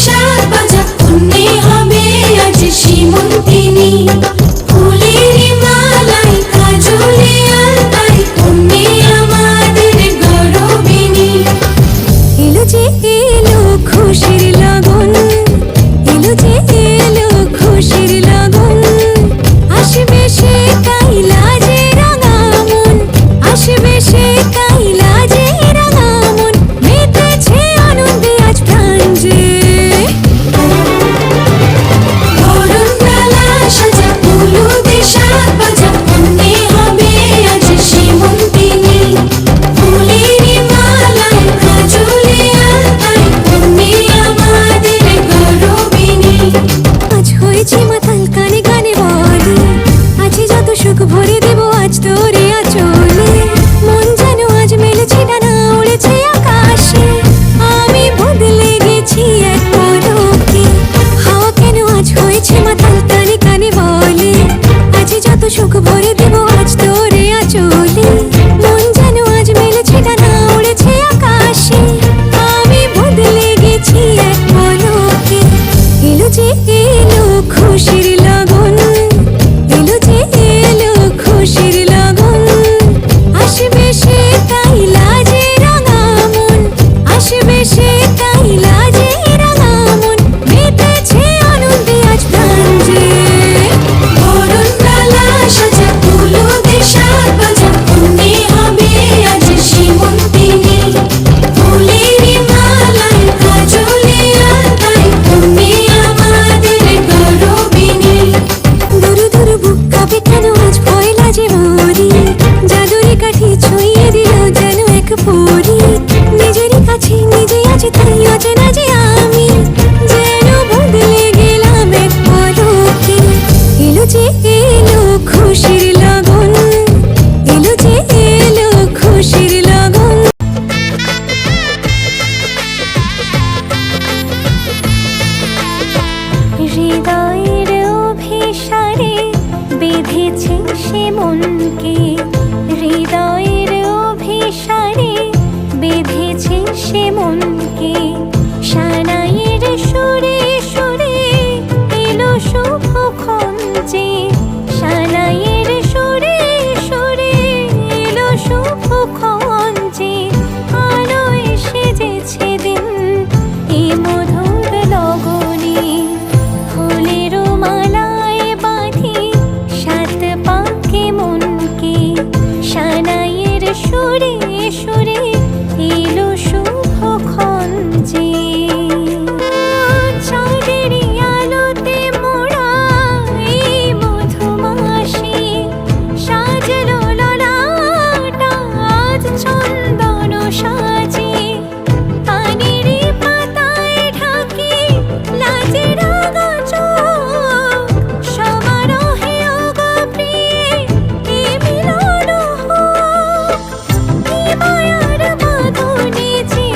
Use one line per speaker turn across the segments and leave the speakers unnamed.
শাক ভাজা কন্যে হবে আজ সীমন্তিনী। ফুলের মালাই কাজলে আলতায় কন্যে আমাদের গরবিনী। এলো যে এলো খুশির লগন, এলো যে এলো খুশির লগন। আসবে সে কাইলা যে রাঙা মন, আসবে সে কাইলা যে রাঙা মন। মেতেছে আনন্দে আজ প্রাণ যে। বরণডালা সাজা হলুদে শাক ভাজা কন্যে হবে আজ সীমন্তিনী। ফুলের মালায় কাজলে আলতায় কন্যে আমাদের গরবিনী। আজ হয়েছে মাতাল কানে কানে বলে, আছে যত সুখ ভরে দেব আজ তোরে আঁচলে। মন যেন আজ মেলেছে ডানা উড়েছে আকাশে, আমি বদলে গেছি এক পলকে। হাওয়া কেন আজ হয়েছে মাতাল কানে কানে বলে, আছে যত সুখ ভরে দেব আজ তোরে আঁচলে। মন যেন আজ মেলেছে ডানা উড়েছে আকাশে, আমি বদলে গেছি এক পলকে। এলো যে এলো খুশির লগন, এলো যে এলো খুশির লগন। আসবে সে কাইলা যে রাঙা মন, আসবে সে কাইলা যে রাঙা মন। মেতেছে আনন্দে আজ প্রাণ যে। বরণডালা সাজা হলুদে শাক ভাজা কন্যে হবে আজ সীমন্তিনী। ফুলের মালায় কাজলে আলতায় কন্যে আমাদের গরবিনী। দুরু দুরু বুক কাঁপে কেন আজ ভয় লাজে মরি, জাদুরি কাঠি ছুঁয়ে দিল যেন এক পরি। নিজেরই কাছে নিজে আছে তাই অচেনা যে আমি, যেন বদলে গেলাম এক পলকে। এলো যে এলো খুশির লগন, এলো যে এলো খুশির লগন। হৃদয়ের অভিসারে বেঁধেছে সে মনকে, হৃদয়ের অভিসারে বেঁধেছে সে মনকে। সানাইয়ের সুরে সুরে এলো শুভক্ষণ যে, সানাইয়ের সুরে সুরে এলো শুভক্ষণ যে। আলো এসে যেছে দিন এ মধুর লগনে, ফুলের মালায় বাঁধি সাত পাকে মনকে। সানাইয়ের সুরে সুরে এলো শুভক্ষণ যে। চাঁদেরই আলোতে মোড়া এই মধুমাসি, সাজলো ললাটা আজ চন্দন সাজে। পানিরই পাতায় ঢাকি লাজে রাঙা চোখ, সমারোহে ওগো প্রিয়ে এ মিলন হোক। কি মায়ার বাঁধনে যে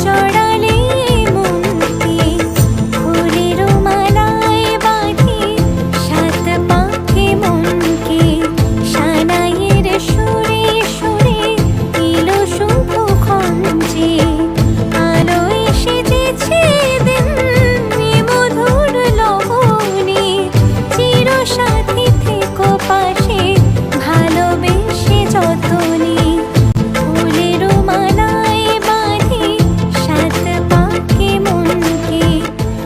জড়ালে মনকে, ফুলের মালায় বাঁধি সাত পাকে মনকে। সানাইয়ের সুরে সুরে এলো শুভক্ষণ যে। আলো এসে যেছে দিন এ মধুর লগনে, চির সাথী থেকো পাশে ভালোবেসে যতনে। ফুলের মালায় বাঁধি সাত পাকে মনকে।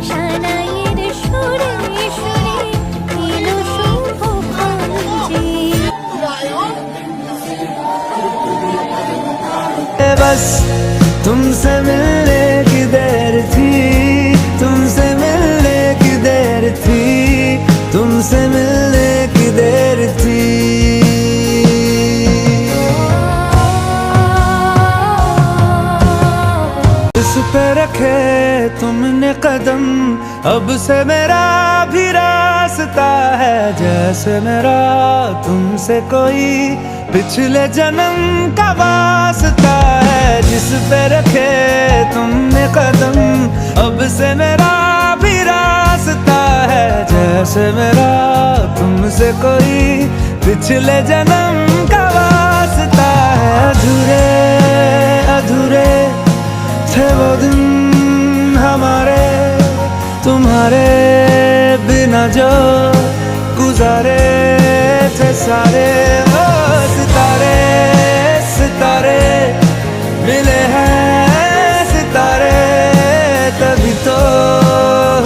সানাইয়ের সুরে সুরে এলো শুভক্ষণ যে।
बस तुमसे मिलने की देर थी, तुमसे मिलने की देर थी, तुमसे मिलने की देर थी। इस पे रखे तुमने कदम, अब से मेरा भी रास्ता है। जैसे मेरा तुमसे कोई पिछले जन्म का वास्ता है। जिस पे रखे तुमने कदम, अब से मेरा भी रास्ता है। जैसे मेरा तुमसे कोई पिछले जन्म का वास्ता है। अधूरे अधूरे थे वो दिन हमारे, बिना जो गुजारे थे सारे, ओ सितारे सितारे मिले हैं सितारे, तभी तो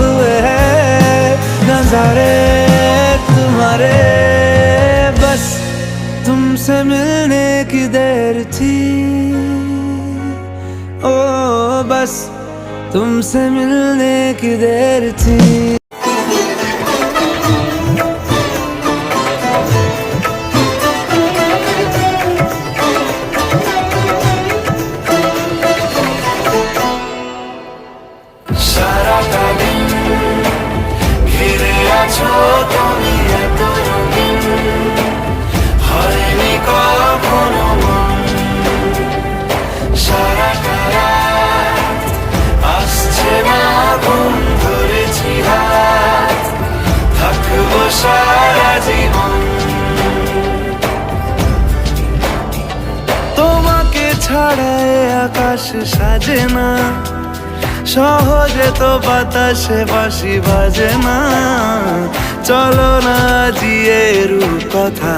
हुए हैं नजारे तुम्हारे। बस तुमसे मिलने की देर थी, ओ बस तुमसे मिलने की देर थी। সারাটা দিন ঘিরে আছো তুমি এত রঙিন, হয়নি কখনো মন। সারাটা রাত আসছে না ঘুম, ধরেছি হাত থাকবো সারা জীবন। তোমাকে ছাড়া এ আকাশ সাজে না, সহজে তো বাতাসে বাঁশি বাজে না। চলো না জিয়ে রূপ কথা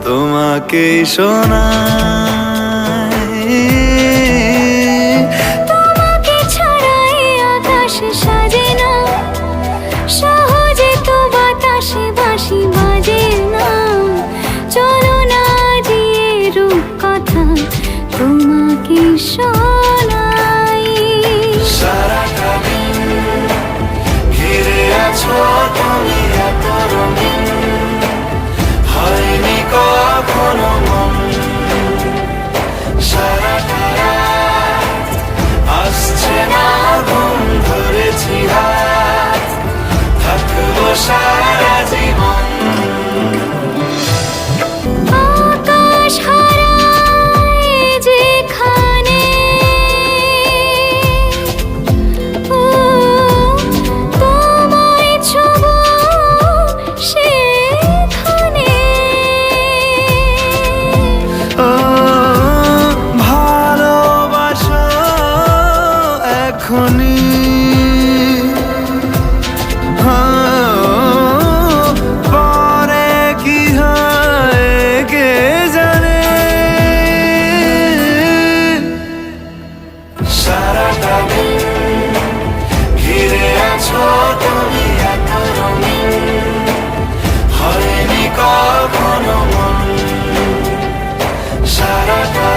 তোমাকে শোনাই।
তোমাকে ছাড়া এই আকাশ সাজে না, সহজে তো বাতাসে বাঁশি বাজে না। চলো না দিয়ে রূপ কথা তোমাকে শোনাই।
সারাটা দিন ঘিরে আছো তুমি এত রঙিন, হয়নি কখনো মন। সারাটা রাত আসছে না ঘুম, ধরেছি হাত থাকবো সারা জীবন।
আকাশ হারায় যেখানে, ও তোমায় ছোঁবো সেখানে।
ও ভালোবাসো এখনই, পরে কি হয় কে জানে। সারাটা দিন ঘিরে আছো তুমি এত রঙিন, হয়নি কখনো মন। সারাটা